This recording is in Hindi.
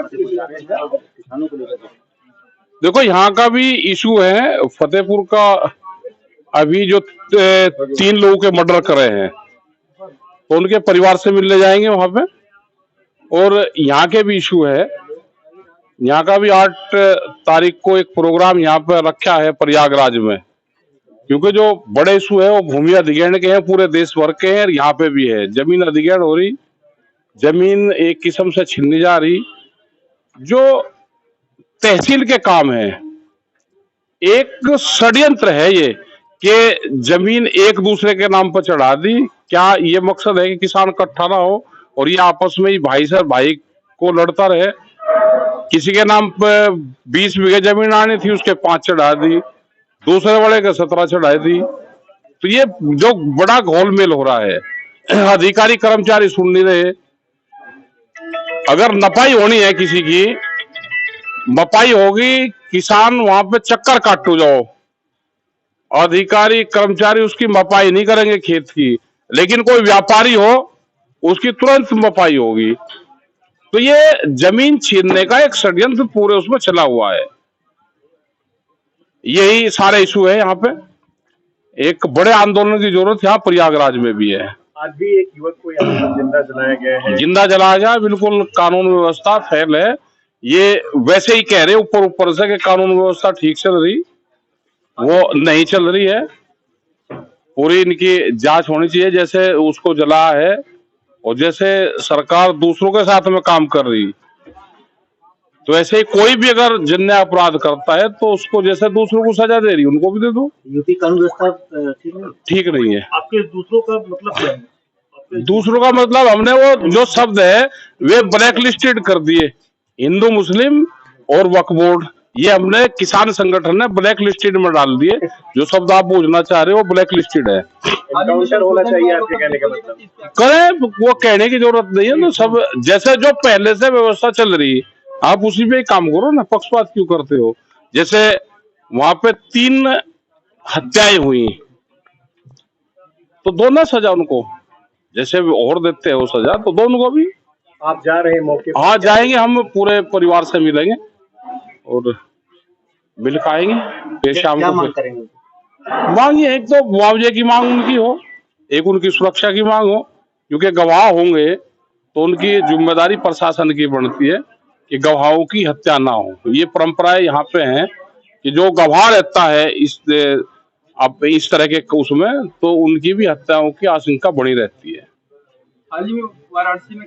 किसानों को लेकर देखो, यहाँ का भी इशू है। फतेहपुर का अभी जो 3 लोगों के मर्डर करे हैं, तो उनके परिवार से मिलने जाएंगे वहां पे। और यहाँ के भी इशू है। यहाँ का भी 8 तारीख को एक प्रोग्राम यहाँ पे रखा है प्रयागराज में, क्योंकि जो बड़े इशू है वो भूमि अधिग्रहण के हैं, पूरे देश भर के हैं। यहाँ पे भी है, जमीन अधिग्रहण हो रही, जमीन एक किस्म से छीनी जा रही। जो तहसील के काम है, एक षड्यंत्र है ये कि जमीन एक दूसरे के नाम पर चढ़ा दी। क्या ये मकसद है कि किसान इकट्ठा ना हो और ये आपस में ही भाई से भाई को लड़ता रहे? किसी के नाम पे 20 बीघे जमीन आनी थी, उसके 5 चढ़ा दी, दूसरे वाले के 17 चढ़ा दी। तो ये जो बड़ा घोलमेल हो रहा है, अधिकारी कर्मचारी सुन नहीं रहे। अगर नपाई होनी है किसी की, मपाई होगी, किसान वहां पे चक्कर काटू जाओ, अधिकारी कर्मचारी उसकी मपाई नहीं करेंगे खेत की, लेकिन कोई व्यापारी हो उसकी तुरंत मपाई होगी। तो ये जमीन छीनने का एक षड्यंत्र पूरे उसमें चला हुआ है। यही सारे इशू है। यहाँ पे एक बड़े आंदोलन की जरूरत यहाँ प्रयागराज में भी है। आज भी एक युवक को यहाँ पर जिंदा जलाया गया है। जिंदा जलाया गया, बिल्कुल कानून व्यवस्था फेल है। ये वैसे ही कह रहे ऊपर ऊपर से कि कानून व्यवस्था ठीक चल रही, वो नहीं चल रही है। पूरी इनकी जांच होनी चाहिए, जैसे उसको जला है और जैसे सरकार दूसरों के साथ में काम कर रही, तो ऐसे ही कोई भी अगर जिन्हें अपराध करता है तो उसको जैसे दूसरों को सजा दे रही, उनको भी दे दो। यूपी कानून व्यवस्था ठीक नहीं है। आपके दूसरों का मतलब क्या है? दूसरों का मतलब हमने वो जो शब्द है वे ब्लैक लिस्टेड कर दिए, हिंदू मुस्लिम और वक्फ बोर्ड, ये हमने किसान संगठन ने ब्लैक लिस्टेड में डाल दिए। जो शब्द आप पूछना चाह रहे हो वो ब्लैक लिस्टेड है। एनकाउंटर होना चाहिए आपके कहने का मतलब? करें, वो कहने की जरूरत नहीं है। तो सब जैसे जो पहले से व्यवस्था चल रही, आप उसी पे काम करो ना, पक्षपात क्यों करते हो? जैसे वहां पे 3 हत्याएं हुई, तो दोनों सजा उनको, जैसे और देते हैं वो सजा, तो दोनों को भी। आप जा रहे हैं मौके पर? हाँ जाएंगे, हम पूरे परिवार से मिलेंगे और मिल पाएंगे। फिर शाम को मांग ये, एक तो मुआवजे की मांग उनकी हो, एक उनकी सुरक्षा की मांग हो, क्योंकि गवाह होंगे तो उनकी जिम्मेदारी प्रशासन की बनती है कि गवाहों की हत्या ना हो। ये परंपराएं यहाँ पे हैं कि जो गवाह रहता है अब इस तरह के उसमें, तो उनकी भी हत्याओं की आशंका बनी रहती है। हाल ही में वाराणसी में